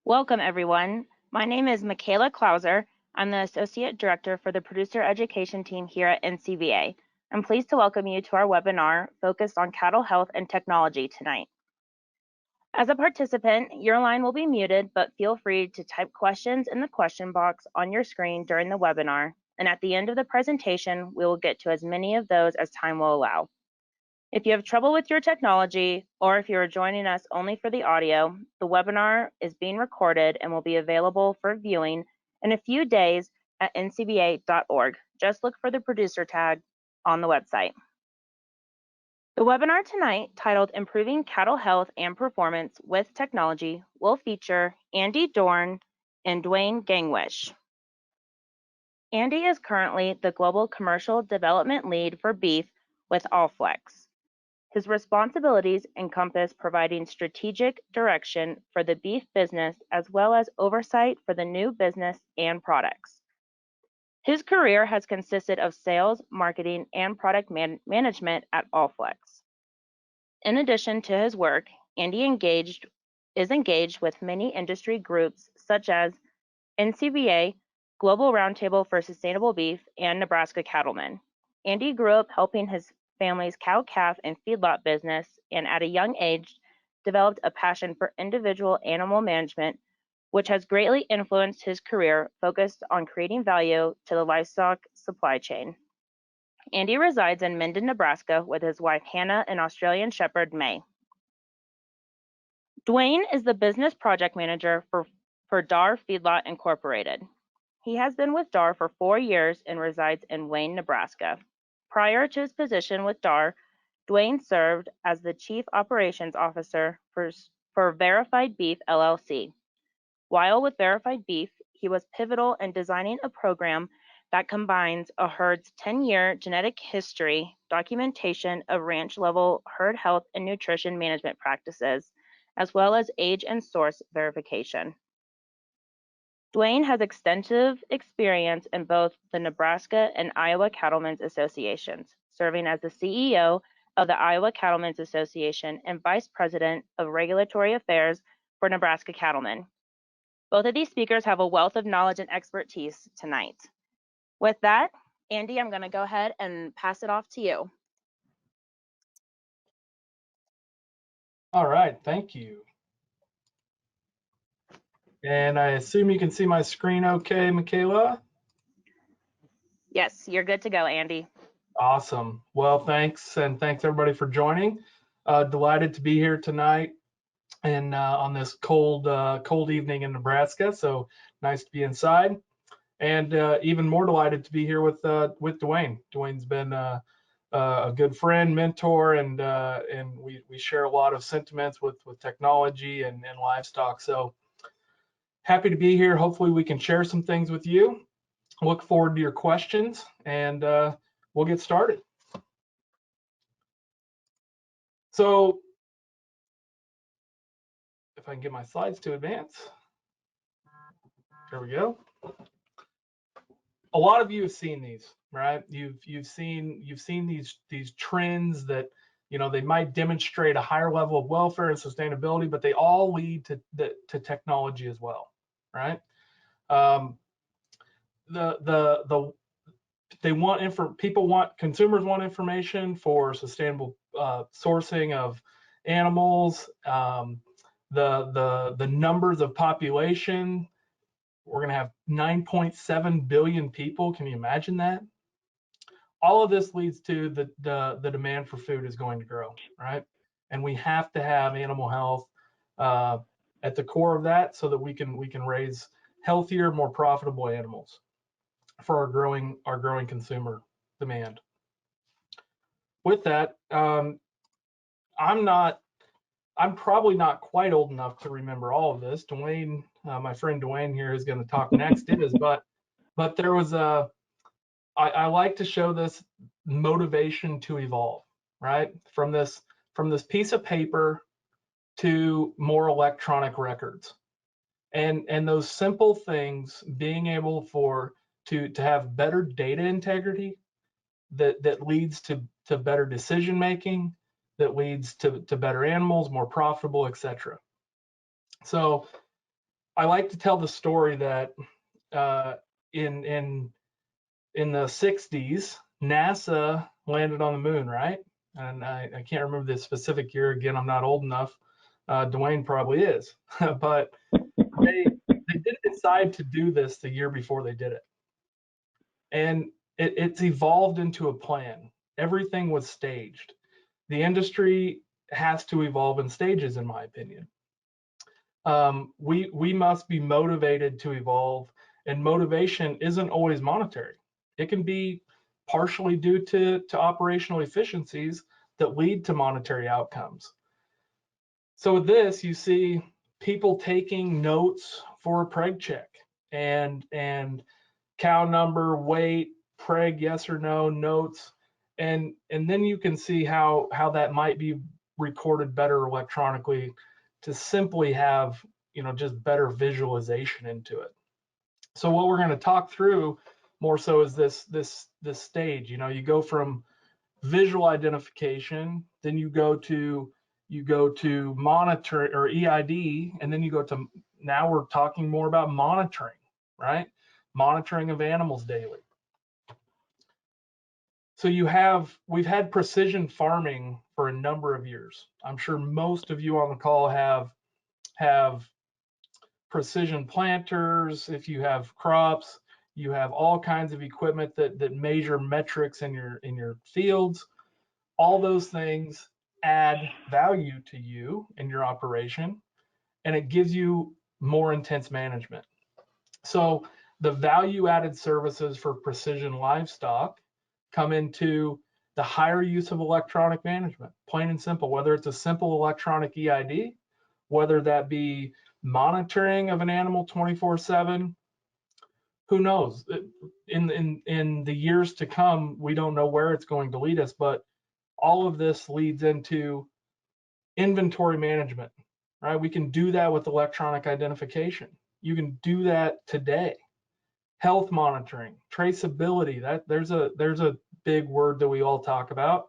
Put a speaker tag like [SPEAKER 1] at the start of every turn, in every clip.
[SPEAKER 1] Welcome, everyone. My name is Michaela Clauser. I'm the Associate Director for the Producer Education Team here at NCBA. I'm pleased to welcome you to our webinar focused on cattle health and technology tonight. As a participant, your line will be muted, but feel free to type questions in the question box on your screen during the webinar, and at the end of the presentation, we will get to as many of those as time will allow. If you have trouble with your technology, or if you are joining us only for the audio, the webinar is being recorded and will be available for viewing in a few days at ncba.org. Just look for the producer tag on the website. The webinar tonight, titled Improving Cattle Health and Performance with Technology, will feature Andy Dorn and Dwayne Gangwish. Andy is currently the Global Commercial Development Lead for Beef with Allflex. His responsibilities encompass providing strategic direction for the beef business as well as oversight for the new business and products. His career has consisted of sales, marketing, and product management at Allflex. In addition to his work, Andy is engaged with many industry groups such as NCBA, Global Roundtable for Sustainable Beef, and Nebraska Cattlemen. Andy grew up helping his family's cow, calf, and feedlot business, and at a young age developed a passion for individual animal management, which has greatly influenced his career focused on creating value to the livestock supply chain. Andy resides in Minden, Nebraska with his wife Hannah and Australian Shepherd May. Dwayne is the business project manager for Dar Feedlot Incorporated. He has been with Dar for 4 years and resides in Wayne, Nebraska. Prior to his position with Dar, Dwayne served as the Chief Operations Officer for Verified Beef LLC. While with Verified Beef, he was pivotal in designing a program that combines a herd's 10-year genetic history, documentation of ranch-level herd health and nutrition management practices, as well as age and source verification. Dwayne has extensive experience in both the Nebraska and Iowa Cattlemen's Associations, serving as the CEO of the Iowa Cattlemen's Association and Vice President of Regulatory Affairs for Nebraska Cattlemen. Both of these speakers have a wealth of knowledge and expertise tonight. With that, Andy, I'm going to go ahead and pass it off to you.
[SPEAKER 2] All right, thank you. And I assume you can see my screen okay, Michaela?
[SPEAKER 1] Yes, you're good to go, Andy.
[SPEAKER 2] Awesome. Well, thanks, and thanks everybody for joining. Delighted to be here tonight and on this cold evening in Nebraska. So nice to be inside, and even more delighted to be here with Dwayne. Dwayne's been a good friend, mentor, and we share a lot of sentiments with technology and livestock. So happy to be here. Hopefully we can share some things with you. Look forward to your questions, and we'll get started. So if I can get my slides to advance. There we go. A lot of you have seen these, right? You've seen these trends that, you know, they might demonstrate a higher level of welfare and sustainability, but they all lead to technology as well, right? Consumers want information for sustainable sourcing of animals, the numbers of population. We're going to have 9.7 billion people. Can you imagine that? All of this leads to the demand for food is going to grow, right? And we have to have animal health at the core of that, so that we can raise healthier, more profitable animals for our growing consumer demand. With that, I'm probably not quite old enough to remember all of this. Dwayne, my friend Dwayne here, is going to talk next. But there was I like to show this motivation to evolve, right? From this piece of paper to more electronic records, and those simple things, being able to have better data integrity that leads to better decision making, that leads to better animals, more profitable, etc. So I like to tell the story that in the 60s, NASA landed on the moon, right? And I can't remember the specific year. Again, I'm not old enough. Dwayne probably is, but they didn't decide to do this the year before they did it, and it's evolved into a plan. Everything was staged. The industry has to evolve in stages, in my opinion. We must be motivated to evolve, and motivation isn't always monetary. It can be partially due to operational efficiencies that lead to monetary outcomes. So with this, you see people taking notes for a preg check and cow number, weight, preg, yes or no, notes, and then you can see how that might be recorded better electronically to simply have, you know, just better visualization into it. So what we're going to talk through more so is this stage. You know, you go from visual identification, then you go to monitor or EID, and then you go to, now we're talking more about monitoring, right? Monitoring of animals daily. So we've had precision farming for a number of years. I'm sure most of you on the call have precision planters. If you have crops, you have all kinds of equipment that measure metrics in your fields. All those things add value to you in your operation, and it gives you more intense management. So the value added services for precision livestock come into the higher use of electronic management, plain and simple, whether it's a simple electronic EID, whether that be monitoring of an animal 24/7, who knows? In the years to come, we don't know where it's going to lead us, but all of this leads into inventory management, right? We can do that with electronic identification. You can do that today. Health monitoring, traceability, there's a big word that we all talk about.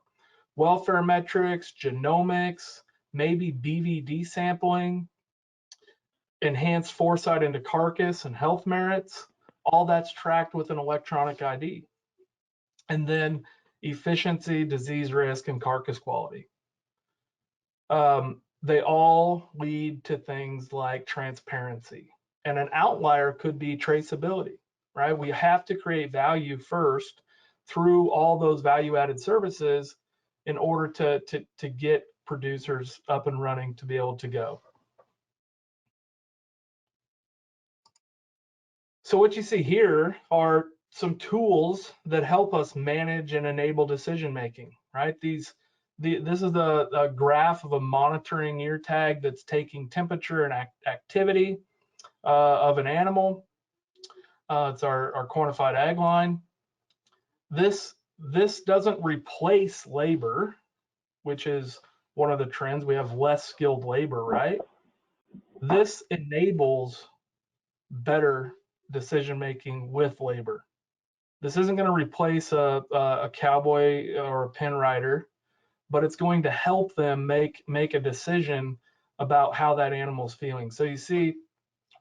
[SPEAKER 2] Welfare metrics, genomics, maybe BVD sampling, enhanced foresight into carcass and health merits. All that's tracked with an electronic ID. And then efficiency, disease risk, and carcass quality. They all lead to things like transparency. And an outlier could be traceability, right? We have to create value first through all those value-added services in order to get producers up and running to be able to go. So what you see here are some tools that help us manage and enable decision making, right? This is a graph of a monitoring ear tag that's taking temperature and activity of an animal. It's our quantified ag line. This doesn't replace labor, which is one of the trends. We have less skilled labor, right? This enables better decision making with labor. This isn't going to replace a cowboy or a pen rider, but it's going to help them make a decision about how that animal's feeling. So you see,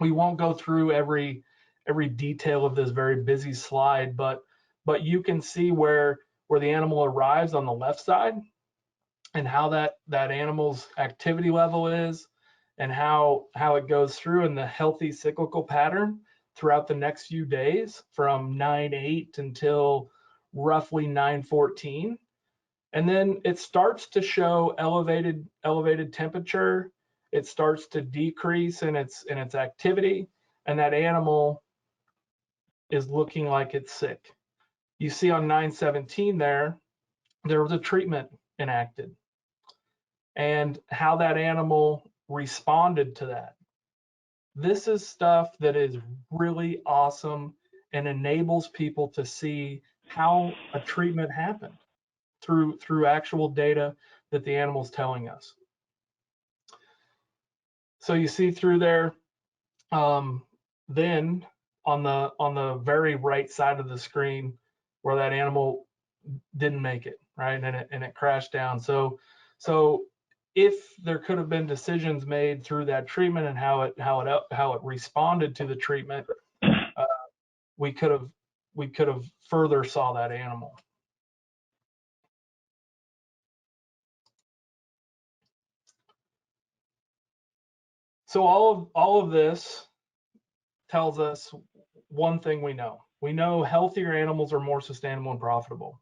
[SPEAKER 2] we won't go through every detail of this very busy slide, but you can see where the animal arrives on the left side and how that animal's activity level is and how it goes through in the healthy cyclical pattern throughout the next few days from 9/8 until roughly 9/14. And then it starts to show elevated temperature. It starts to decrease in its activity, and that animal is looking like it's sick. You see on 9/17 there was a treatment enacted, and how that animal responded to that. This is stuff that is really awesome and enables people to see how a treatment happened through actual data that the animal's telling us. So you see through there, then on the very right side of the screen where that animal didn't make it, right, and it crashed down. So if there could have been decisions made through that treatment and how it responded to the treatment, we could have further saw that animal. So all of this tells us one thing we know. We know healthier animals are more sustainable and profitable.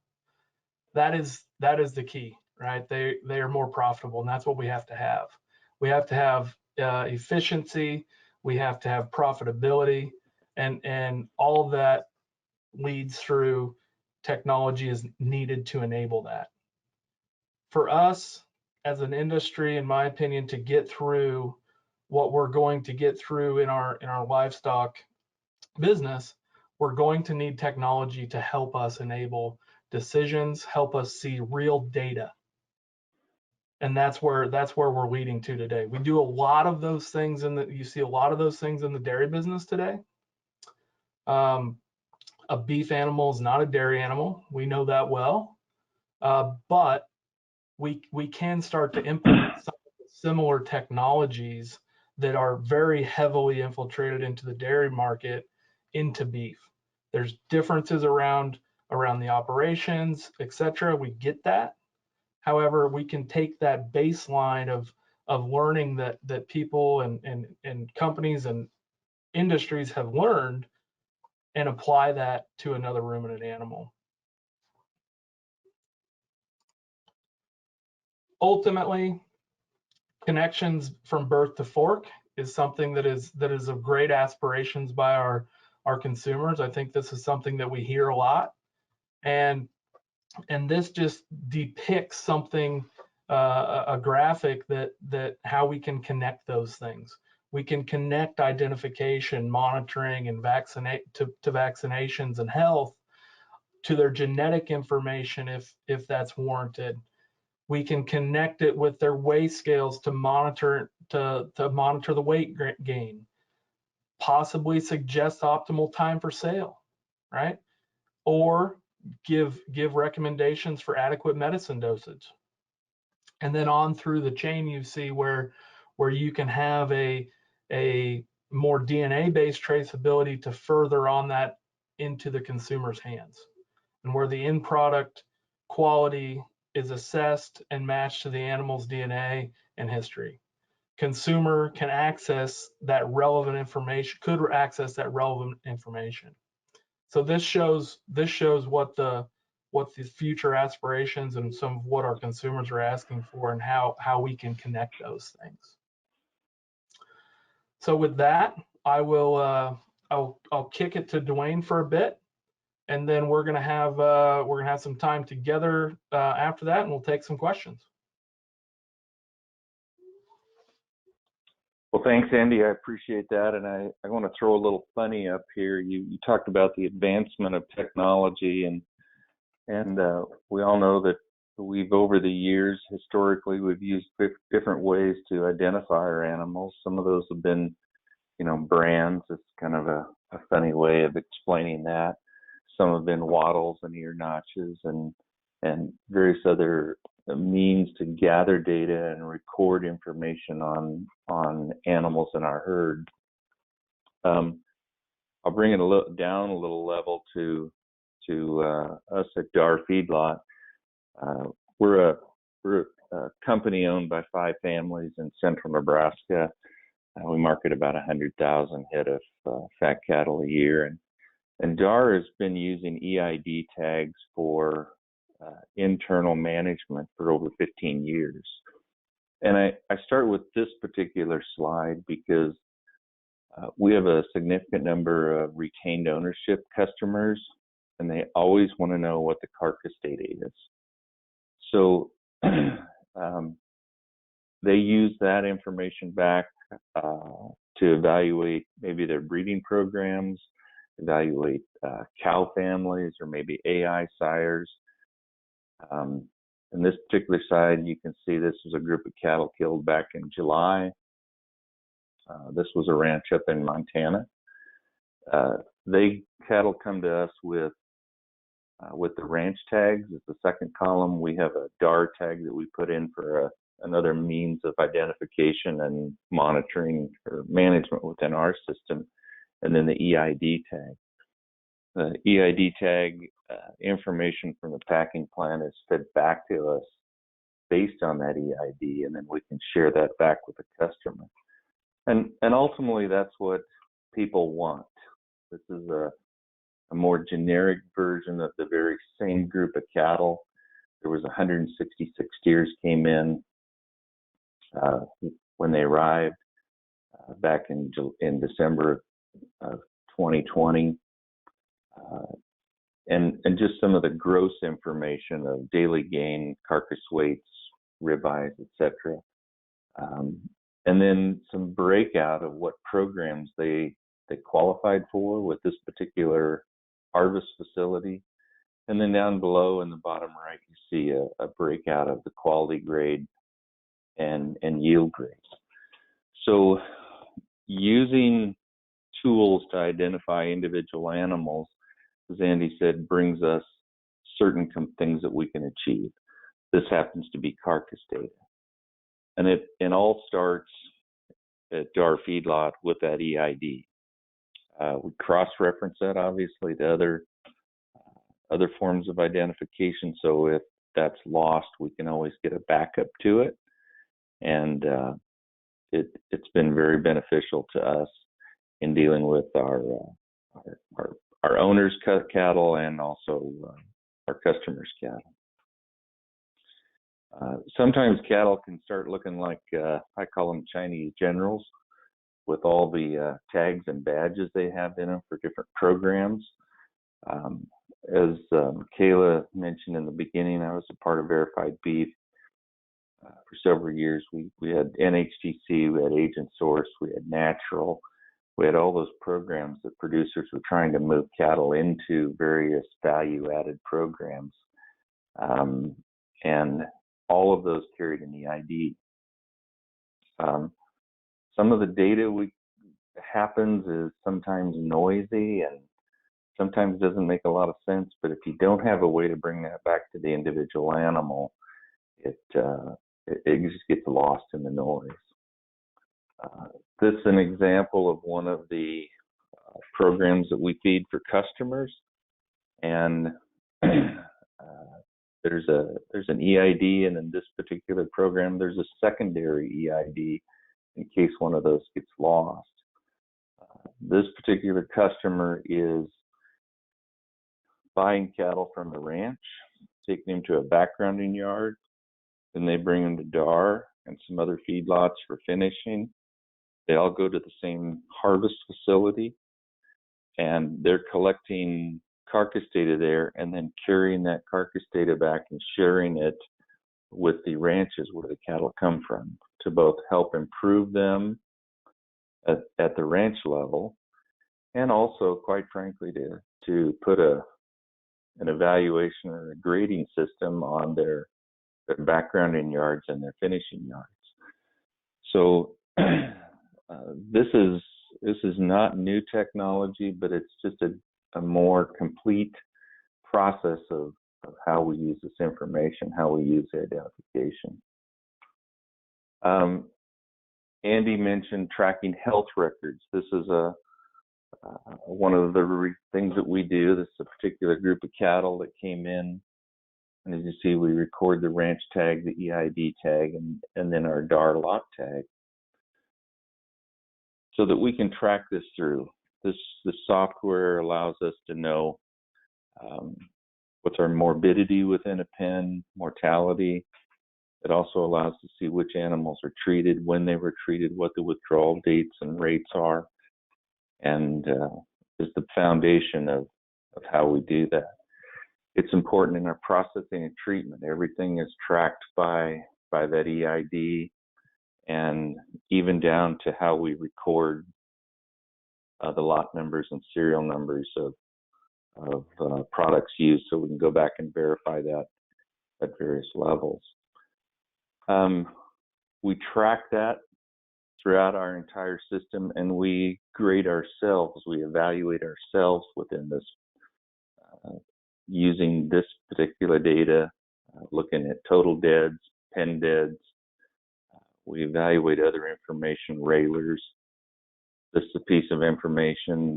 [SPEAKER 2] That is the key, right? They are more profitable, and that's what we have to have. We have to have efficiency. We have to have profitability, and all of that leads through technology is needed to enable that. For us as an industry, in my opinion, to get through what we're going to get through in our livestock business, we're going to need technology to help us enable decisions, help us see real data. And that's where we're leading to today. We do a lot of those things you see a lot of those things in the dairy business today. A beef animal is not a dairy animal. We know that well. But we can start to implement some similar technologies that are very heavily infiltrated into the dairy market into beef. There's differences around the operations, etc. We get that. However, we can take that baseline of learning that people and companies and industries have learned and apply that to another ruminant animal. Ultimately, connections from birth to fork is something that is of great aspirations by our consumers. I think this is something that we hear a lot, and this just depicts something, a graphic that how we can connect those things. We can connect identification, monitoring, and to vaccinations and health to their genetic information if that's warranted. We can connect it with their weigh scales to monitor the weight gain, possibly suggest optimal time for sale, right? Or give recommendations for adequate medicine dosage. And then on through the chain, you see where you can have a more DNA-based traceability to further on that into the consumer's hands, and where the end product quality is assessed and matched to the animal's DNA and history. Consumer can access that relevant information, could access that relevant information. So this shows what the future aspirations and some of what our consumers are asking for, and how we can connect those things. So with that, I will I'll kick it to Dwayne for a bit, and then we're gonna have some time together after that, and we'll take some questions.
[SPEAKER 3] Well, thanks, Andy. I appreciate that, and I want to throw a little funny up here. You talked about the advancement of technology, and we all know that we've, over the years, historically, we've used different ways to identify our animals. Some of those have been, brands. It's kind of a funny way of explaining that. Some have been wattles and ear notches and various other means to gather data and record information on animals in our herd. I'll bring it down a little level to us at Dar Feedlot. We're a company owned by 5 families in central Nebraska. We market about 100,000 head of fat cattle a year, and Dar has been using EID tags for internal management for over 15 years. And I start with this particular slide because we have a significant number of retained ownership customers, and they always want to know what the carcass data is. So they use that information back to evaluate maybe their breeding programs, evaluate cow families, or maybe AI sires. In this particular side, you can see this is a group of cattle killed back in July. This was a ranch up in Montana. Cattle come to us with the ranch tags. As the second column, we have a DAR tag that we put in for another means of identification and monitoring or management within our system. And then the EID tag. The EID tag information from the packing plant is fed back to us based on that EID, and then we can share that back with the customer. And ultimately, that's what people want. This is a more generic version of the very same group of cattle. There was 166 steers came in when they arrived back in December of 2020. And just some of the gross information of daily gain, carcass weights, ribeyes, etc. And then some breakout of what programs they qualified for with this particular harvest facility. And then down below in the bottom right, you see a breakout of the quality grade and yield grades. So using tools to identify individual animals, as Andy said, brings us certain things that we can achieve. This happens to be carcass data. And it all starts at our feedlot with that EID. We cross-reference that obviously to other forms of identification. So if that's lost, we can always get a backup to it. And it's been very beneficial to us in dealing with our owners' cattle and also our customers' cattle. Sometimes cattle can start looking like, I call them Chinese generals, with all the tags and badges they have in them for different programs. As Kayla mentioned in the beginning, I was a part of Verified Beef for several years. We had NHTC, we had Agent Source, we had Natural. We had all those programs that producers were trying to move cattle into various value-added programs. And all of those carried an EID. Some of the data happens is sometimes noisy and sometimes doesn't make a lot of sense, but if you don't have a way to bring that back to the individual animal, it just gets lost in the noise. This is an example of one of the programs that we feed for customers, and there's an EID, and in this particular program, there's a secondary EID in case one of those gets lost. This particular customer is buying cattle from the ranch, taking them to a backgrounding yard, then they bring them to DAR and some other feedlots for finishing. They all go to the same harvest facility, and they're collecting carcass data there and then carrying that carcass data back and sharing it with the ranches where the cattle come from to both help improve them at the ranch level, and also, quite frankly, to put an evaluation or a grading system on their backgrounding yards and their finishing yards. So this is not new technology, but it's just a more complete process of how we use this information, how we use the identification. Andy mentioned tracking health records. This is one of the things that we do. This is a particular group of cattle that came in, and as you see, we record the ranch tag, the EID tag, and then our DAR lot tag, so that we can track this through. This software allows us to know what's our morbidity within a pen, mortality. It also allows us to see which animals are treated, when they were treated, what the withdrawal dates and rates are, and is the foundation of how we do that. It's important in our processing and treatment. Everything is tracked by that EID, and even down to how we record the lot numbers and serial numbers of products used, so we can go back and verify that at various levels. We track that throughout our entire system, and we grade ourselves. We evaluate ourselves within this, using this particular data, looking at total deads, pen deads, We evaluate other information, railers. This is a piece of information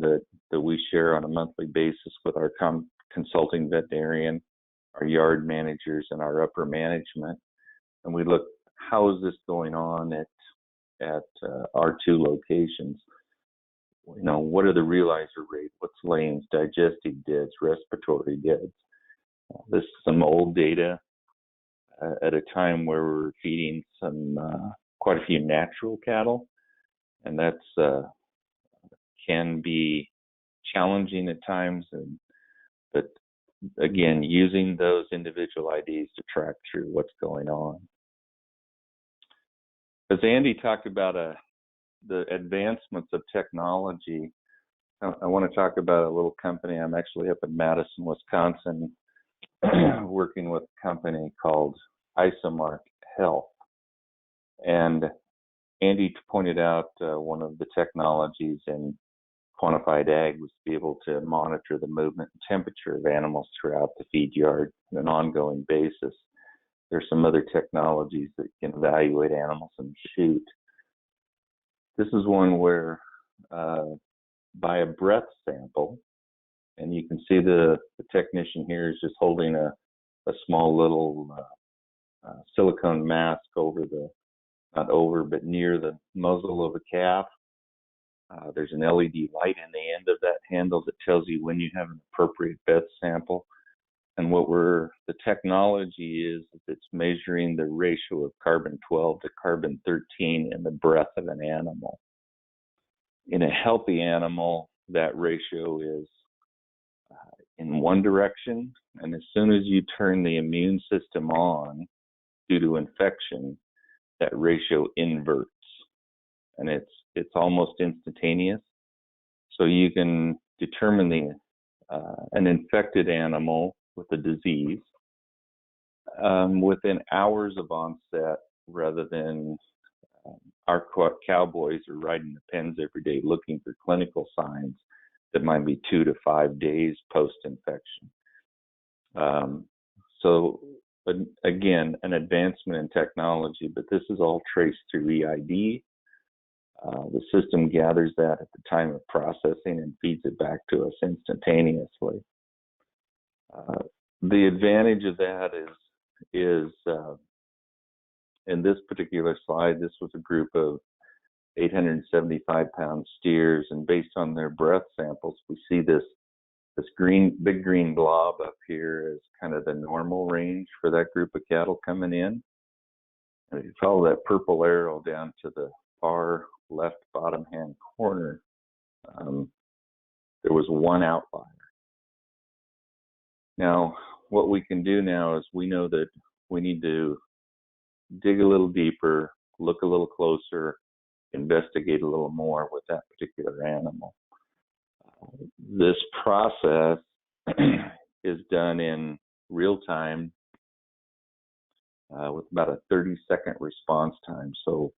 [SPEAKER 3] that we share on a monthly basis with our consulting veterinarian, our yard managers, and our upper management. And we look, how is this going on at our 2 locations? You know, what are the realizer rates? What's lanes, digestive deads, respiratory deads? This is some old data at a time where we're feeding quite a few natural cattle, and that's can be challenging at times. But again, using those individual IDs to track through what's going on. As Andy talked about the advancements of technology, I want to talk about a little company. I'm actually up in Madison, Wisconsin, working with a company called Isomark Health. And Andy pointed out one of the technologies in quantified ag was to be able to monitor the movement and temperature of animals throughout the feed yard on an ongoing basis. There's some other technologies that can evaluate animals in the chute. This is one where by a breath sample, and you can see the technician here is just holding a small little silicone mask over not over, but near the muzzle of a calf. There's an LED light in the end of that handle that tells you when you have an appropriate breath sample. And the technology is it's measuring the ratio of carbon-12 to carbon-13 in the breath of an animal. In a healthy animal, that ratio is in one direction, and as soon as you turn the immune system on due to infection, that ratio inverts, and it's almost instantaneous. So you can determine an infected animal with a disease within hours of onset, rather than our cowboys are riding the pens every day looking for clinical signs that might be 2 to 5 days post-infection. So again, an advancement in technology, but this is all traced through EID. The system gathers that at the time of processing and feeds it back to us instantaneously. The advantage of that is in this particular slide, this was a group of 875-pound steers, and based on their breath samples, we see this big green blob up here is kind of the normal range for that group of cattle coming in. And if you follow that purple arrow down to the far left bottom hand corner, there was one outlier. Now, what we can do now is we know that we need to dig a little deeper, look a little closer, investigate a little more with that particular animal. This process is done in real time with about a 30-second response time. So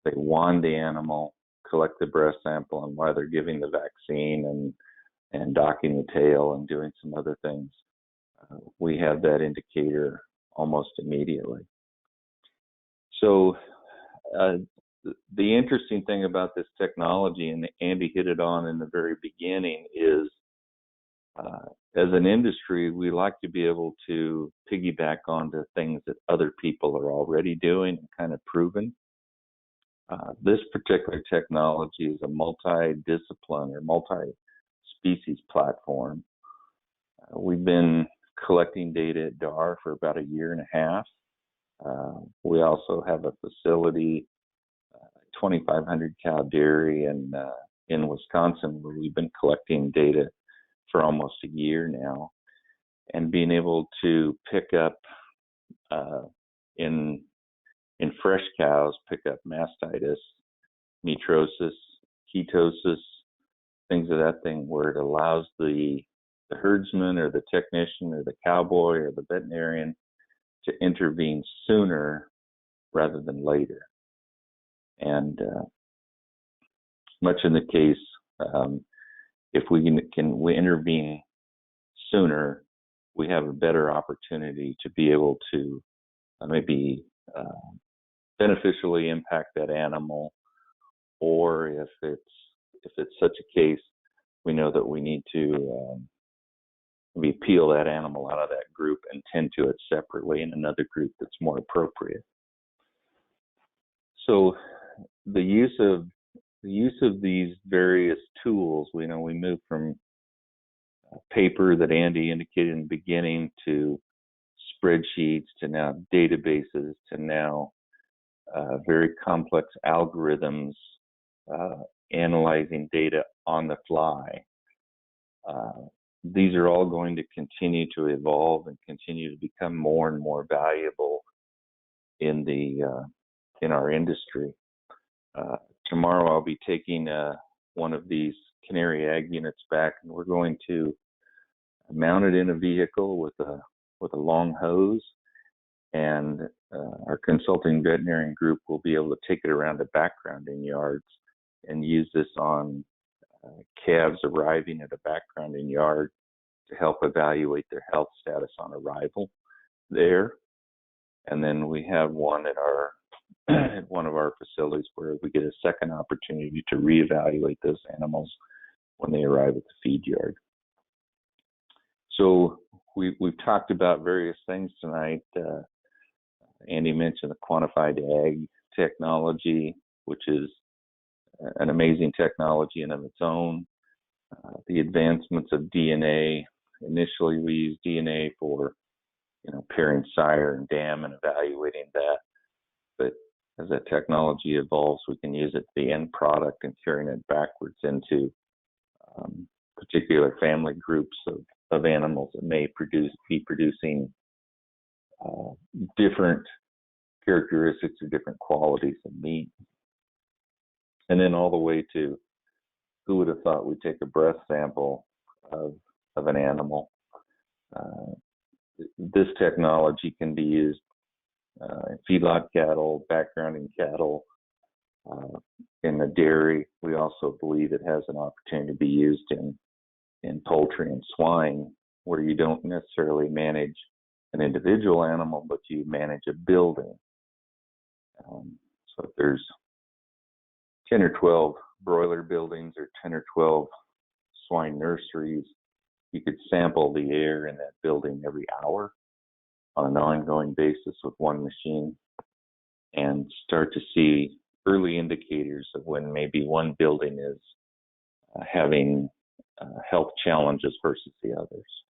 [SPEAKER 3] they wand the animal, collect the breath sample, and while they're giving the vaccine and docking the tail and doing some other things, we have that indicator almost immediately. So the interesting thing about this technology, and Andy hit it on in the very beginning, is as an industry, we like to be able to piggyback onto things that other people are already doing and kind of proven. This particular technology is a multi-discipline or multi-species platform. We've been collecting data at DAR for about 1.5 years. We also have a facility, 2,500 cow dairy in Wisconsin, where we've been collecting data for almost 1 year now, and being able to pick up in fresh cows, pick up mastitis, metrosis, ketosis, things of that thing, where it allows the herdsman or the technician or the cowboy or the veterinarian to intervene sooner rather than later. And much in the case, if we intervene sooner, we have a better opportunity to be able to maybe beneficially impact that animal, or if it's such a case, we know that we need to we peel that animal out of that group and tend to it separately in another group that's more appropriate. So the use of these various tools, we move from paper that Andy indicated in the beginning to spreadsheets to now databases to now very complex algorithms analyzing data on the fly. These are all going to continue to evolve and continue to become more and more valuable in our industry. Tomorrow I'll be taking one of these Canary Ag units back, and we're going to mount it in a vehicle with a long hose, and our consulting veterinarian group will be able to take it around to backgrounding yards and use this on calves arriving at a backgrounding yard to help evaluate their health status on arrival there. And then we have one at one of our facilities where we get a second opportunity to reevaluate those animals when they arrive at the feed yard. So we've talked about various things tonight. Andy mentioned the quantified ag technology, which is an amazing technology in of its own. The advancements of DNA. Initially, we used DNA for pairing sire and dam and evaluating that. But as that technology evolves, we can use it to the end product and carrying it backwards into particular family groups of animals that may be producing different characteristics or different qualities of meat. And then all the way to, who would have thought we'd take a breath sample of an animal. This technology can be used in feedlot cattle, backgrounding cattle, in the dairy. We also believe it has an opportunity to be used in poultry and swine, where you don't necessarily manage an individual animal, but you manage a building. So if there's 10 or 12 broiler buildings or 10 or 12 swine nurseries, you could sample the air in that building every hour on an ongoing basis with one machine and start to see early indicators of when maybe one building is having health challenges versus the others.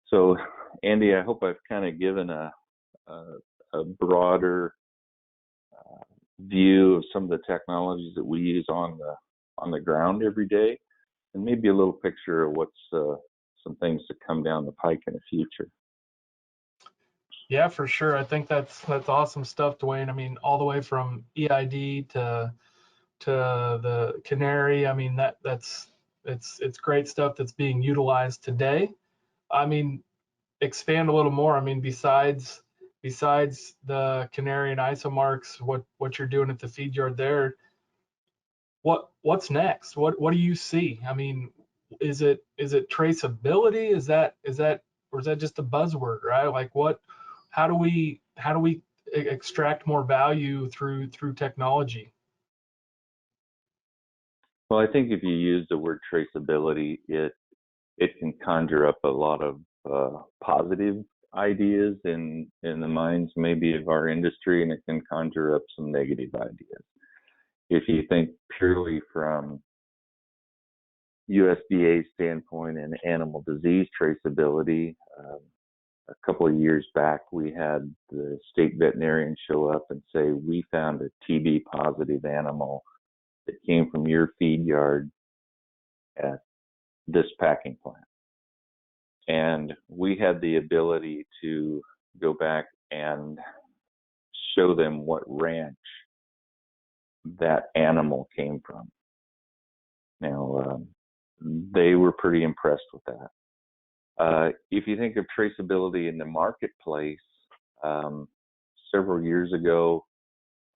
[SPEAKER 3] So, Andy, I hope I've kind of given a broader view of some of the technologies that we use on the ground every day, and maybe a little picture of what's some things to come down the pike in the future.
[SPEAKER 2] Yeah, for sure. I think that's awesome stuff, Dwayne. I mean, all the way from EID to the Canary. I mean, it's great stuff that's being utilized today. I mean, expand a little more. I mean, besides the Canary and Isomarks, what you're doing at the feed yard there, what's next? What do you see? I mean, is it traceability? Is that or is that just a buzzword, right? Like how do we extract more value through technology?
[SPEAKER 3] Well, I think if you use the word traceability, it can conjure up a lot of positive ideas in the minds maybe of our industry, and it can conjure up some negative ideas. If you think purely from USDA standpoint and animal disease traceability, a couple of years back, we had the state veterinarian show up and say, we found a TB positive animal that came from your feed yard at this packing plant. And we had the ability to go back and show them what ranch that animal came from. Now, they were pretty impressed with that. If you think of traceability in the marketplace, several years ago,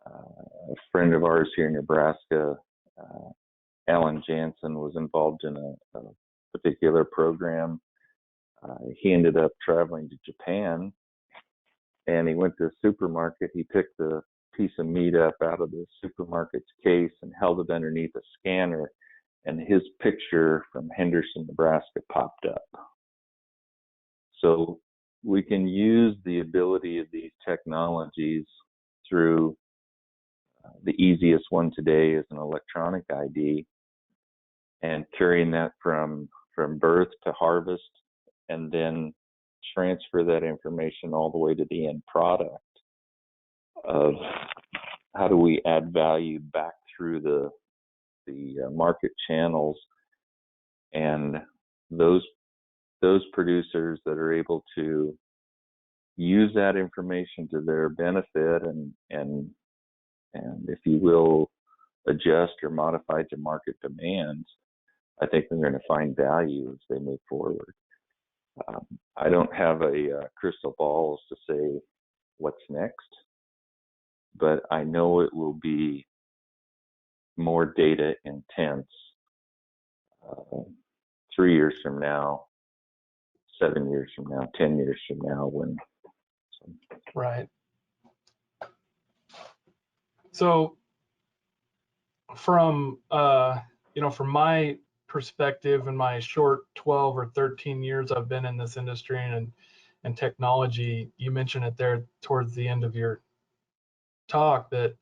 [SPEAKER 3] a friend of ours here in Nebraska, Alan Jansen, was involved in a particular program. He ended up traveling to Japan, and he went to a supermarket. He picked the piece of meat up out of the supermarket's case and held it underneath a scanner, and his picture from Henderson, Nebraska popped up. So we can use the ability of these technologies through the easiest one today is an electronic ID, and carrying that from birth to harvest, and then transfer that information all the way to the end product of how do we add value back through the market channels, and those producers that are able to use that information to their benefit and if you will adjust or modify to market demands, I think they're going to find value as they move forward. I don't have a crystal ball to say what's next, but I know it will be more data intense 3 years from now, 7 years from now, 10 years from now, when.
[SPEAKER 2] Right. So from from my perspective and my short 12 or 13 years I've been in this industry and technology, you mentioned it there towards the end of your talk that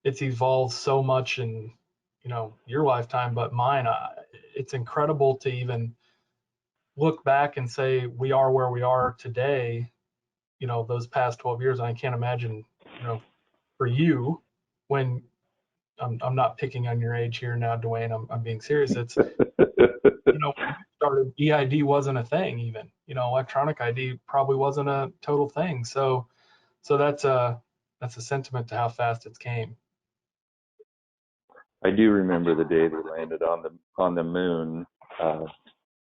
[SPEAKER 2] it's evolved so much in your lifetime, but mine. It's incredible to even look back and say we are where we are today. Those past 12 years, I can't imagine. For you, when I'm not picking on your age here now, Dwayne. I'm being serious. It's started, EID wasn't a thing even. Electronic ID probably wasn't a total thing. So that's a sentiment to how fast it's came.
[SPEAKER 3] I do remember the day they landed on the moon. I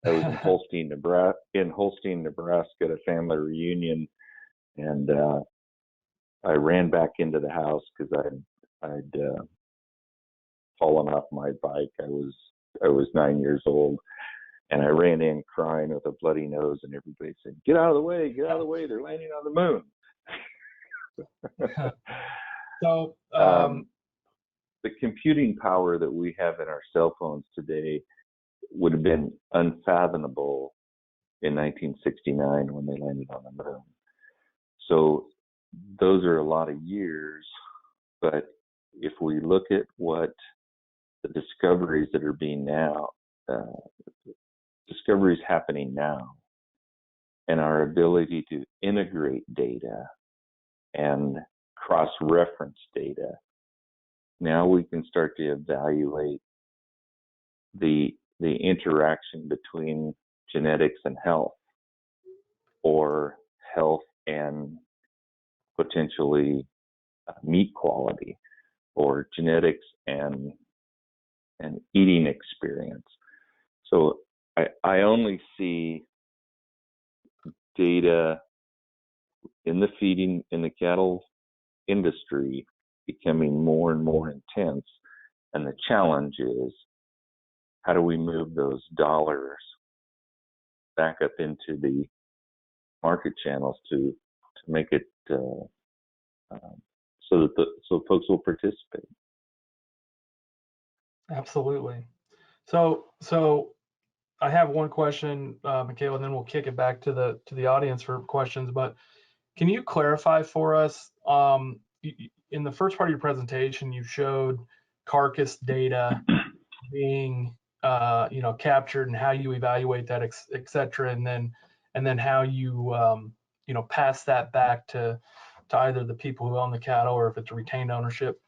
[SPEAKER 3] was in Holstein, Nebraska at a family reunion, and I ran back into the house because I'd fallen off my bike. I was 9 years old, and I ran in crying with a bloody nose, and everybody said, "Get out of the way! Get out of the way! They're landing on the moon."
[SPEAKER 2] So
[SPEAKER 3] the computing power that we have in our cell phones today would have been unfathomable in 1969 when they landed on the moon. So those are a lot of years, but if we look at what the discoveries that are being now, discoveries happening now, and our ability to integrate data and cross-reference data, now we can start to evaluate the interaction between genetics and health, or health and potentially meat quality, or genetics and eating experience. So I only see data in the cattle industry becoming more and more intense, and the challenge is how do we move those dollars back up into the market channels to make it so folks will participate.
[SPEAKER 2] Absolutely. So I have one question, Michaela, and then we'll kick it back to the audience for questions. But can you clarify for us? In the first part of your presentation, you showed Carcass data being captured and how you evaluate that, et cetera, and then how you pass that back to either the people who own the cattle or if it's a retained ownership.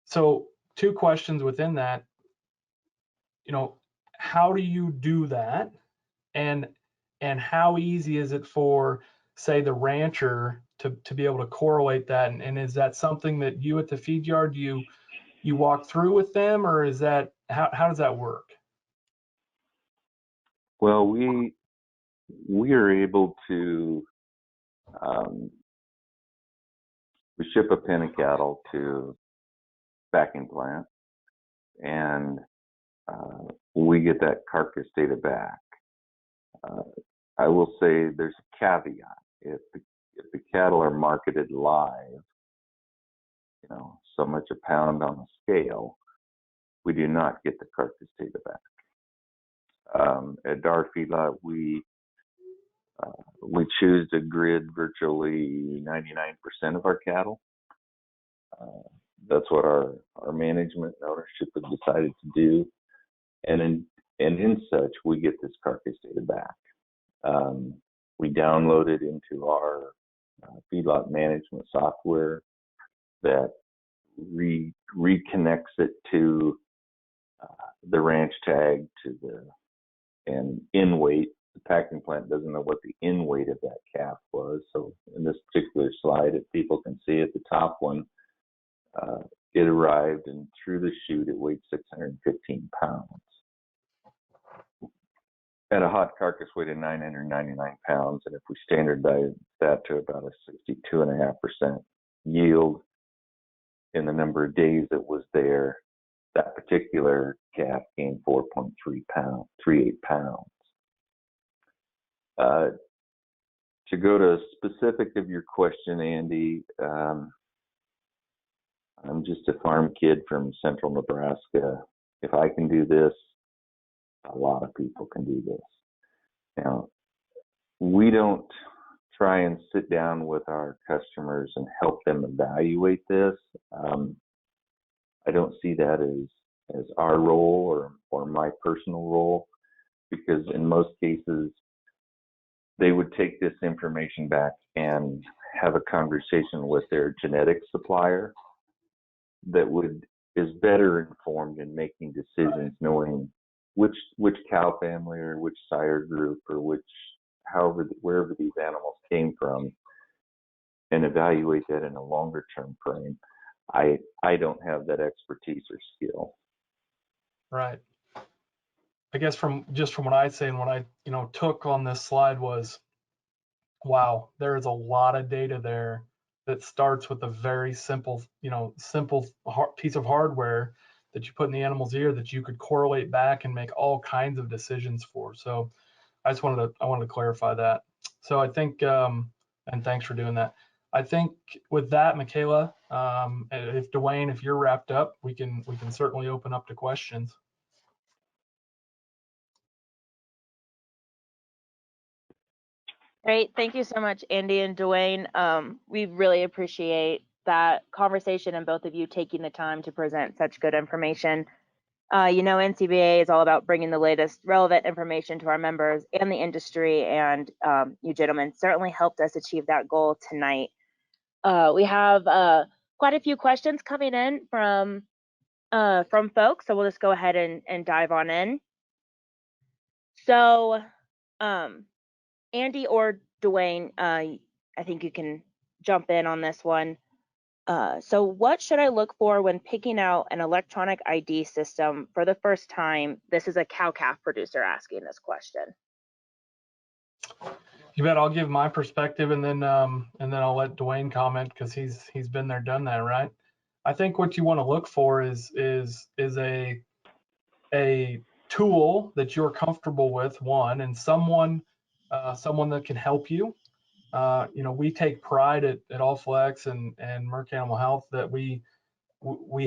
[SPEAKER 2] So two questions within that. How do you do that, and how easy is it for, say, the rancher to be able to correlate that, and is that something that you at the feed yard you walk through with them, or is that how does that work?
[SPEAKER 3] Well, we are able to we ship a pen of cattle to packing plant, and we get that carcass data back. I will say there's a caveat. If the cattle are marketed live, so much a pound on a scale, we do not get the carcass data back. At our feedlot, we choose to grid virtually 99% of our cattle. That's what our management and ownership has decided to do, and in such, we get this carcass data back. We download it into our feedlot management software that reconnects it to the ranch tag and in weight. The packing plant doesn't know what the in weight of that calf was. So in this particular slide, if people can see at the top one, it arrived, and through the chute, it weighed 615 pounds. At a hot carcass weight of 999 pounds, and if we standardize that to about a 62.5% yield in the number of days it was there, that particular calf gained 4.38 pounds. To go to specific of your question, Andy, I'm just a farm kid from central Nebraska. If I can do this, a lot of people can do this. Now, we don't try and sit down with our customers and help them evaluate this. I don't see that as our role or my personal role, because in most cases, they would take this information back and have a conversation with their genetic supplier that is better informed in making decisions, knowing which cow family or which sire group or wherever these animals came from, and evaluate that in a longer term frame. I don't have that expertise or skill.
[SPEAKER 2] Right. I guess from what I'd say and what I took on this slide was, wow, there is a lot of data there that starts with a very simple piece of hardware that you put in the animal's ear that you could correlate back and make all kinds of decisions for. So I wanted to clarify that. So I think, and thanks for doing that. I think with that, Michaela, if Dwayne, if you're wrapped up, we can certainly open up to questions.
[SPEAKER 1] Great. Thank you so much, Andy and Dwayne. We really appreciate that conversation and both of you taking the time to present such good information. NCBA is all about bringing the latest relevant information to our members and the industry, and you gentlemen certainly helped us achieve that goal tonight. We have quite a few questions coming in from folks, so we'll just go ahead and dive on in. So, Andy or Dwayne, I think you can jump in on this one. So what should I look for when picking out an electronic ID system for the first time? This is a cow-calf producer asking this question.
[SPEAKER 2] You bet. I'll give my perspective, and then I'll let Dwayne comment, because he's been there, done that, right? I think what you want to look for is a tool that you're comfortable with, one, and someone that can help you. We take pride at Allflex and Merck Animal Health that we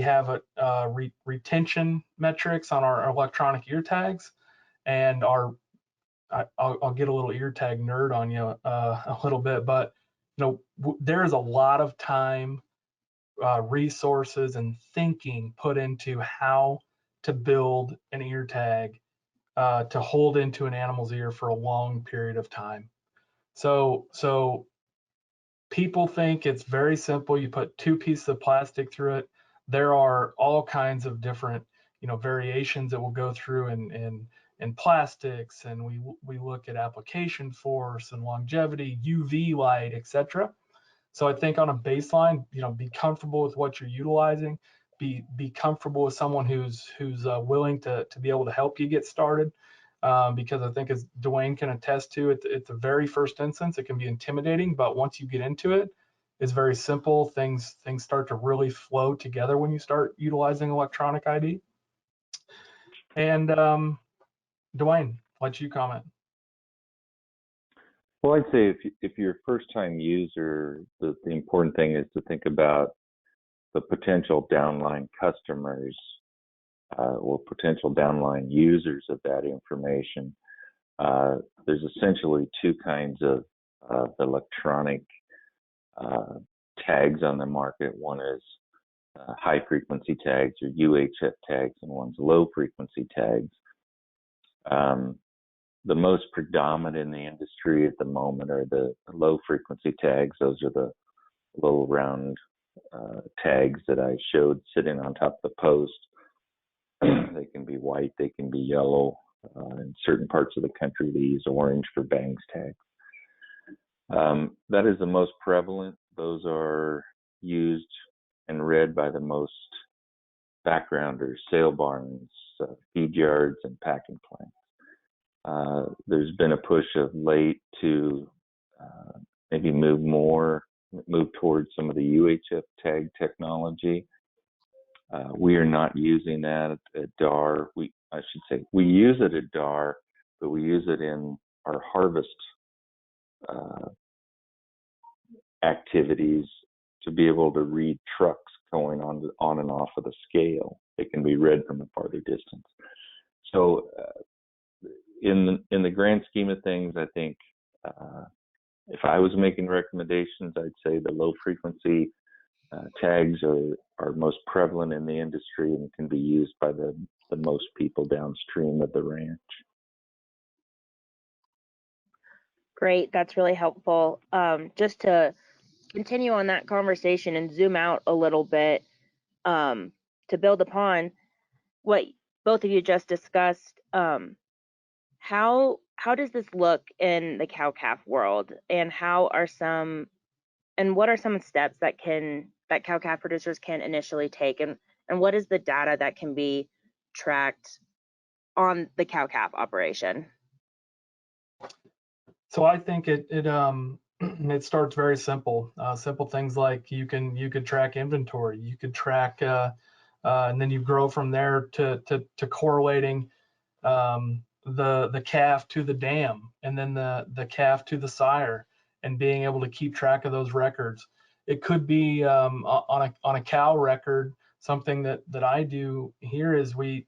[SPEAKER 2] have a retention metrics on our electronic ear tags, and I'll get a little ear tag nerd on you a little bit, but there is a lot of time, resources, and thinking put into how to build an ear tag to hold into an animal's ear for a long period of time. So people think it's very simple. You put two pieces of plastic through it. There are all kinds of different, variations that we'll go through in plastics, and we look at application force and longevity, UV light, etc. So I think on a baseline, be comfortable with what you're utilizing. Be comfortable with someone who's willing to be able to help you get started. Because I think, as Dwayne can attest to, at the very first instance, it can be intimidating, but once you get into it, it's very simple. Things start to really flow together when you start utilizing electronic ID. And Dwayne, let you comment.
[SPEAKER 3] Well, I'd say if you're a first-time user, the important thing is to think about the potential downline customers or potential downline users of that information, there's essentially two kinds of electronic tags on the market. One is high frequency tags or UHF tags, and one's low frequency tags. The most predominant in the industry at the moment are the low frequency tags. Those are the little round tags that I showed sitting on top of the post. They can be white, they can be yellow. In certain parts of the country, they use orange for bangs tags. That is the most prevalent. Those are used and read by the most backgrounders, sale barns, feed yards, and packing plants. There's been a push of late to maybe move towards some of the UHF tag technology. We are not using that at DAR. We use it at DAR, but we use it in our harvest activities to be able to read trucks going on and off of the scale. It can be read from a farther distance. So in the grand scheme of things, I think if I was making recommendations, I'd say the low frequency tags are most prevalent in the industry and can be used by the most people downstream of the ranch.
[SPEAKER 1] Great, that's really helpful. Just to continue on that conversation and zoom out a little bit, to build upon what both of you just discussed, how does this look in the cow-calf world, and what are some steps that cow-calf producers can initially take, and what is the data that can be tracked on the cow-calf operation?
[SPEAKER 2] So I think it starts very simple. Simple things like you could track inventory, you could track, and then you grow from there to correlating the calf to the dam, and then the calf to the sire, and being able to keep track of those records. It could be on a cow record. Something that I do here is we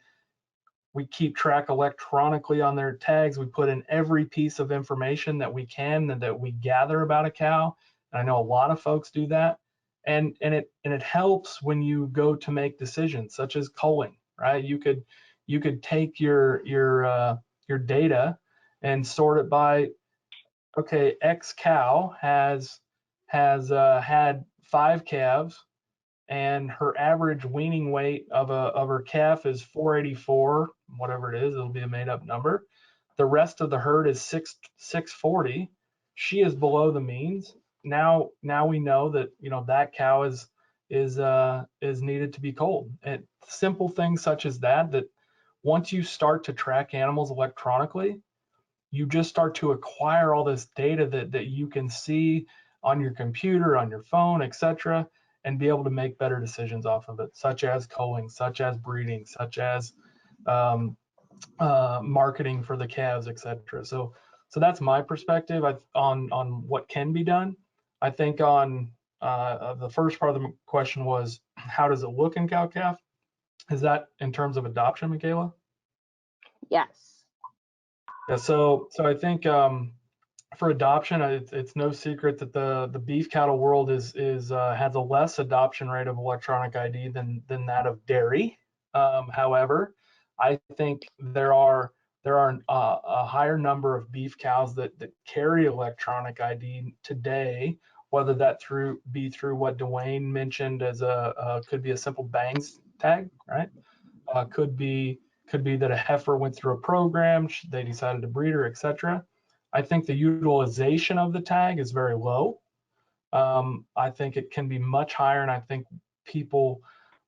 [SPEAKER 2] keep track electronically on their tags. We put in every piece of information that we can and that we gather about a cow. And I know a lot of folks do that, and it helps when you go to make decisions, such as culling, right? You could take your data and sort it by, okay, X cow has had 5 calves, and her average weaning weight of her calf is 484, whatever it is, it'll be a made up number. The rest of the herd is 640. She is below the means. Now we know that that cow is needed to be culled. And simple things such as that once you start to track animals electronically, you just start to acquire all this data that you can see on your computer, on your phone, etc., and be able to make better decisions off of it, such as culling, such as breeding, such as marketing for the calves, etc. So that's my perspective on what can be done. I think on the first part of the question was, how does it look in cow-calf? Is that in terms of adoption, Michaela?
[SPEAKER 1] Yes.
[SPEAKER 2] Yeah. So I think for adoption, it's no secret that the beef cattle world has a less adoption rate of electronic ID than that of dairy. However, I think there are a higher number of beef cows that carry electronic ID today, whether that be through what Dwayne mentioned as could be a simple bangs tag, right? Could be that a heifer went through a program, they decided to breed her, etc. I think the utilization of the tag is very low. I think it can be much higher, and I think people,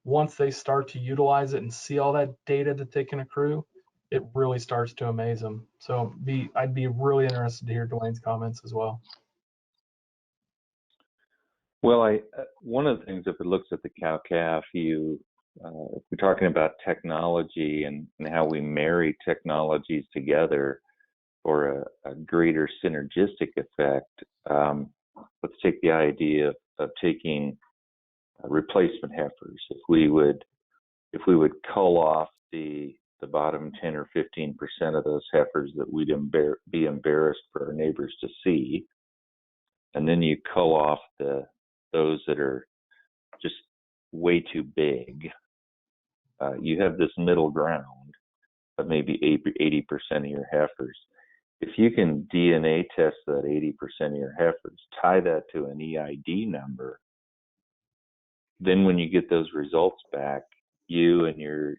[SPEAKER 2] once they start to utilize it and see all that data that they can accrue, it really starts to amaze them. So I'd be really interested to hear Dwayne's comments as well.
[SPEAKER 3] Well, one of the things, if it looks at the cow-calf, if we're talking about technology and how we marry technologies together for a greater synergistic effect. Let's take the idea of taking replacement heifers. If we would cull off the bottom 10 or 15% of those heifers that we'd be embarrassed for our neighbors to see, and then you cull off those that are just way too big, you have this middle ground of maybe 80% of your heifers. If you can DNA test that 80% of your heifers, tie that to an EID number, then when you get those results back, you and your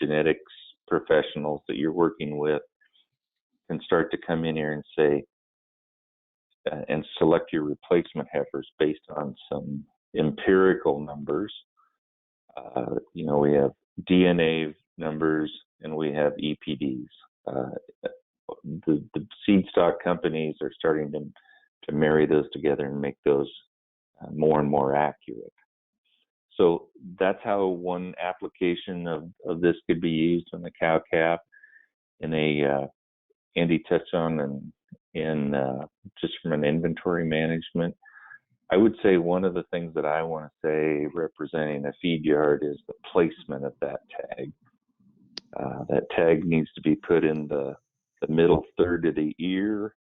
[SPEAKER 3] genetics professionals that you're working with can start to come in here and say, and select your replacement heifers based on some empirical numbers. We have DNA numbers and we have EPDs. The seed stock companies are starting to marry those together and make those more and more accurate. So that's how one application of this could be used on the cow calf. In Andy touched on in just from an inventory management. I would say one of the things that I want to say representing a feed yard is the placement of that tag. That tag needs to be put in the middle third of the ear,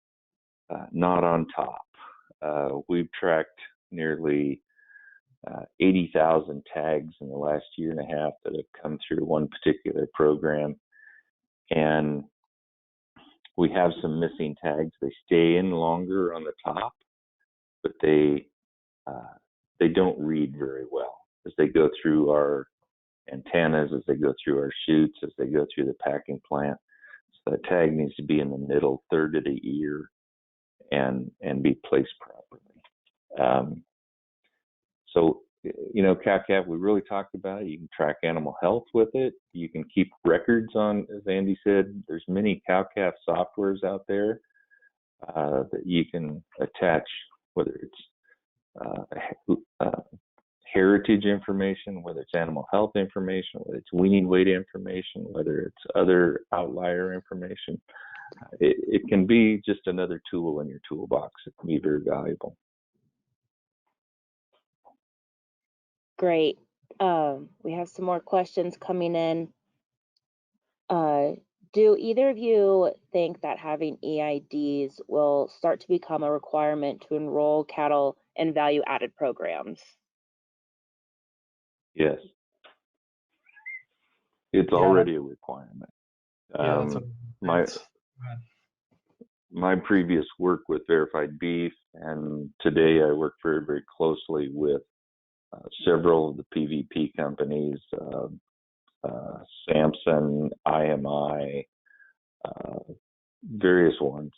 [SPEAKER 3] not on top. We've tracked nearly 80,000 tags in the last year and a half that have come through one particular program. And we have some missing tags. They stay in longer on the top, but they don't read very well as they go through our antennas, as they go through our chutes, as they go through the packing plant. So the tag needs to be in the middle third of the ear and be placed properly. So, cow-calf, we really talked about it. You can track animal health with it. You can keep records on, as Andy said, there's many cow-calf softwares out there that you can attach, whether it's heritage information, whether it's animal health information, whether it's weaning weight information, whether it's other outlier information. It can be just another tool in your toolbox. It can be very valuable.
[SPEAKER 1] Great. We have some more questions coming in. Do either of you think that having EIDs will start to become a requirement to enroll cattle in value-added programs?
[SPEAKER 3] Yes. It's already a requirement. My previous work with Verified Beef, and today I work very, very closely with several of the PVP companies, Samson, IMI, various ones.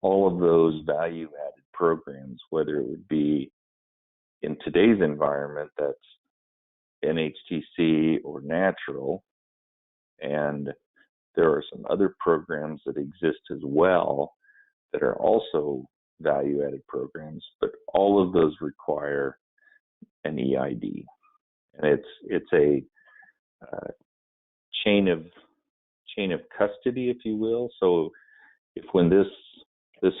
[SPEAKER 3] All of those value-added programs, whether it would be in today's environment that's NHTC or natural, and there are some other programs that exist as well that are also value-added programs, but all of those require an EID, and it's a chain of custody, if you will. So if when this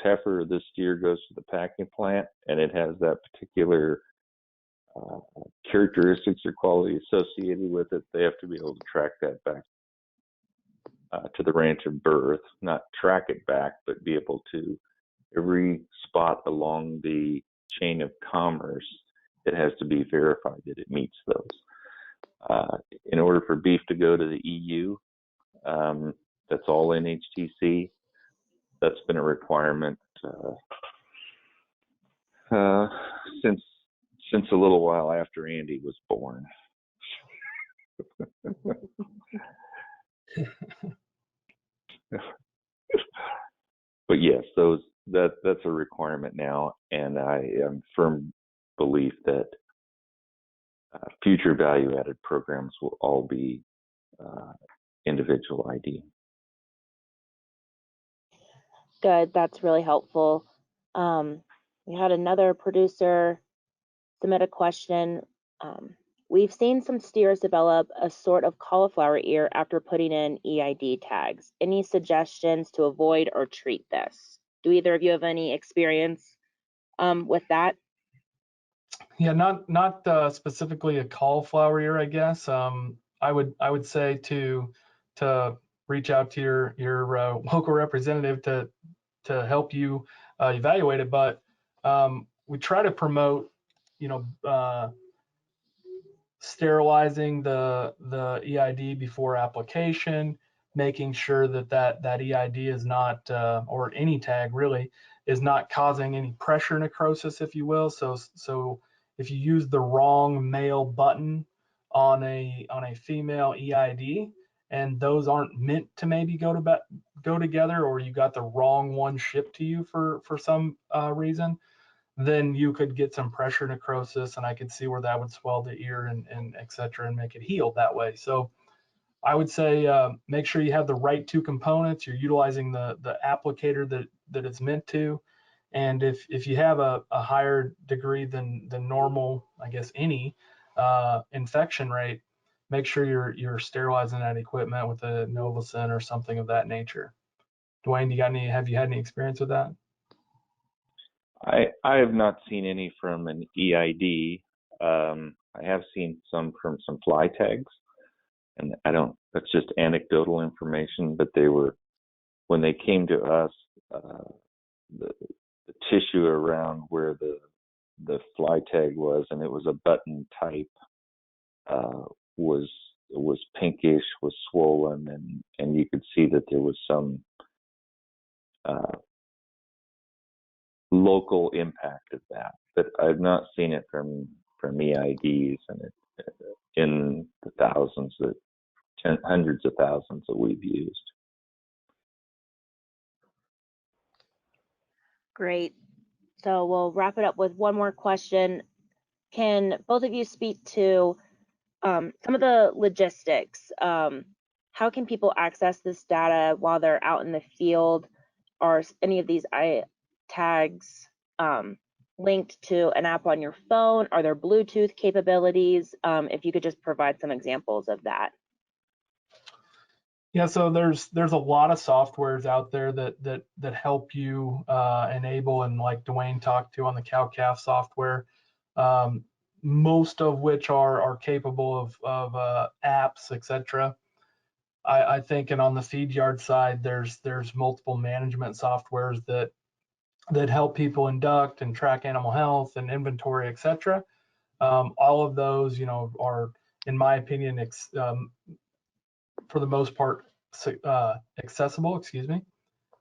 [SPEAKER 3] heifer or this steer goes to the packing plant and it has that particular characteristics or quality associated with it, they have to be able to track that back to the ranch of birth, not track it back, but be able to, every spot along the chain of commerce, it has to be verified that it meets those. In order for beef to go to the EU, that's all NHTC. That's been a requirement since a little while after Andy was born. But yes, that's a requirement now, and I am firm belief that future value-added programs will all be individual ID.
[SPEAKER 1] Good, that's really helpful. We had another producer submit a question. We've seen some steers develop a sort of cauliflower ear after putting in EID tags. Any suggestions to avoid or treat this? Do either of you have any experience with that?
[SPEAKER 2] Yeah, not specifically a cauliflower ear, I guess. I would say to reach out to your local representative to help you evaluate it. But we try to promote, you know, sterilizing the EID before application, making sure that EID is not, or any tag really, is not causing any pressure necrosis, if you will. So if you use the wrong male button on a female EID, and those aren't meant to maybe go together, or you got the wrong one shipped to you for some reason, then you could get some pressure necrosis, and I could see where that would swell the ear and et cetera, and make it heal that way. So I would say make sure you have the right two components. You're utilizing the applicator that it's meant to, and if you have a higher degree than normal, I guess any infection rate, make sure you're sterilizing that equipment with a Novacin or something of that nature. Dwayne, have you had any experience with that?
[SPEAKER 3] I have not seen any from an EID. I have seen some from some fly tags, and that's just anecdotal information, but when they came to us, the tissue around where the fly tag was, and it was a button type, was pinkish, was swollen, and you could see that there was some local impact of that. But I've not seen it from EIDs, and in the thousands, hundreds of thousands that we've used.
[SPEAKER 1] Great. So we'll wrap it up with one more question. Can both of you speak to some of the logistics? How can people access this data while they're out in the field? Are any of these tags linked to an app on your phone? Are there Bluetooth capabilities? If you could just provide some examples of that.
[SPEAKER 2] Yeah, so there's a lot of softwares out there that help you enable, and like Dwayne talked to on the cow-calf software, most of which are capable of apps, etc. I think, and on the feed yard side, there's multiple management softwares that help people induct and track animal health and inventory, etc. All of those, are, in my opinion, for the most part, accessible, excuse me.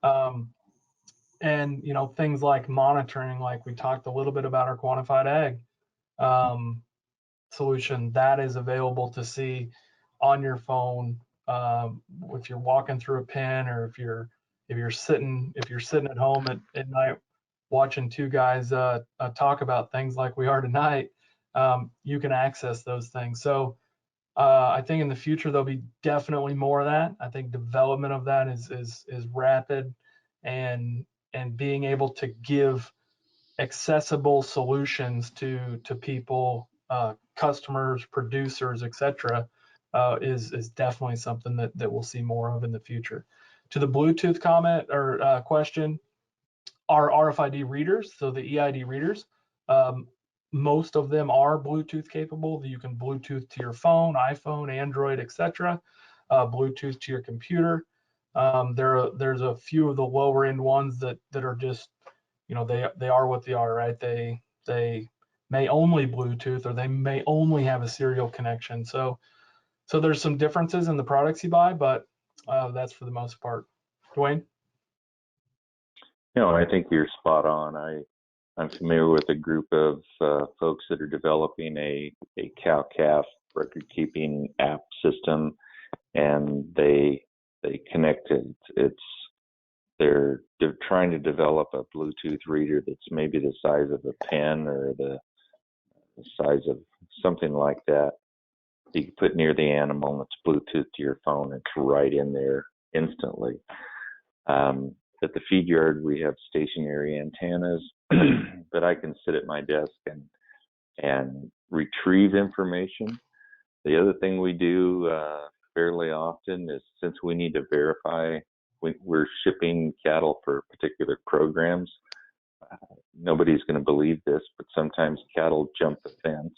[SPEAKER 2] And things like monitoring, like we talked a little bit about our quantified ag solution, that is available to see on your phone if you're walking through a pen, or if you're sitting at home at night watching two guys talk about things like we are tonight. You can access those things. So I think in the future there'll be definitely more of that. I think development of that is rapid, and being able to give accessible solutions to people, customers, producers, etc., is definitely something that we'll see more of in the future. To the Bluetooth comment or question, our RFID readers, so the EID readers, most of them are Bluetooth capable. You can Bluetooth to your phone, iPhone, Android, etc. Bluetooth to your computer. There's a few of the lower end ones that are just, they are what they are, right? They may only Bluetooth, or they may only have a serial connection. So there's some differences in the products you buy, but that's for the most part. Dwayne?
[SPEAKER 3] I think you're spot on. I'm familiar with a group of folks that are developing a cow-calf record-keeping app system, and they connect it. They're trying to develop a Bluetooth reader that's maybe the size of a pen, or the size of something like that. You can put near the animal, and it's Bluetooth to your phone. It's right in there instantly. At the feed yard, we have stationary antennas, but I can sit at my desk and retrieve information. The other thing we do fairly often is, since we need to verify we're shipping cattle for particular programs, Nobody's going to believe this, but sometimes cattle jump the fence.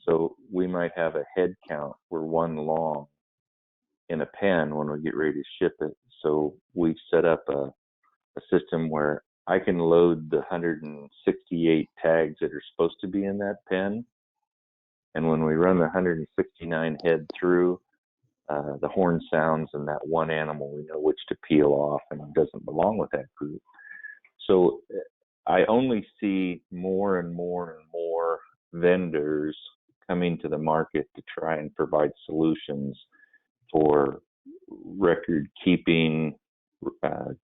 [SPEAKER 3] So we might have a head count. We're one long in a pen when we get ready to ship it. So we set up a system where I can load the 168 tags that are supposed to be in that pen. And when we run the 169 head through, the horn sounds, and that one animal, we know which to peel off and it doesn't belong with that group. So I only see more and more and more vendors coming to the market to try and provide solutions for record keeping,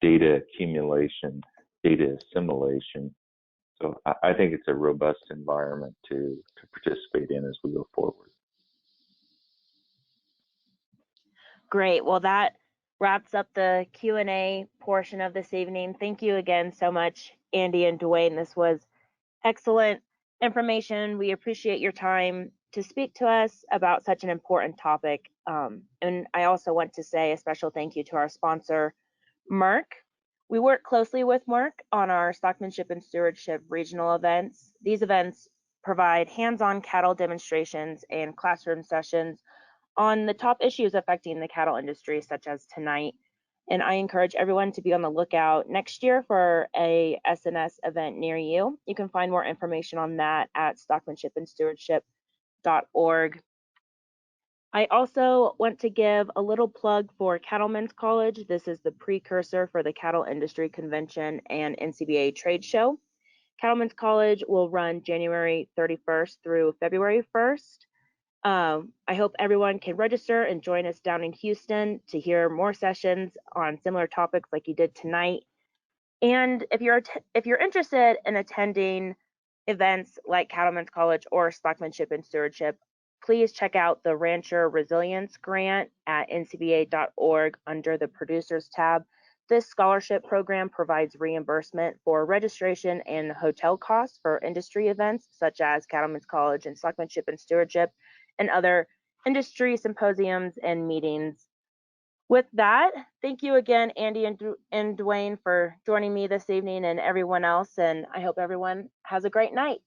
[SPEAKER 3] data accumulation, data assimilation. So I think it's a robust environment to participate in as we go forward.
[SPEAKER 1] Great. Well, that wraps up the Q&A portion of this evening. Thank you again so much, Andy and Dwayne. This was excellent information. We appreciate your time to speak to us about such an important topic. And I also want to say a special thank you to our sponsor, Merck. We work closely with Merck on our stockmanship and stewardship regional events. These events provide hands-on cattle demonstrations and classroom sessions on the top issues affecting the cattle industry, such as tonight. And I encourage everyone to be on the lookout next year for a SNS event near you. You can find more information on that at stockmanshipandstewardship.org. I also want to give a little plug for Cattlemen's College. This is the precursor for the Cattle Industry Convention and NCBA Trade Show. Cattlemen's College will run January 31st through February 1st. I hope everyone can register and join us down in Houston to hear more sessions on similar topics like you did tonight. And if you're interested in attending events like Cattlemen's College or Stockmanship and Stewardship, please check out the Rancher Resilience Grant at ncba.org under the Producers tab. This scholarship program provides reimbursement for registration and hotel costs for industry events such as Cattlemen's College and Stockmanship and Stewardship and other industry symposiums and meetings. With that, thank you again, Andy and Dwayne, for joining me this evening and everyone else, and I hope everyone has a great night.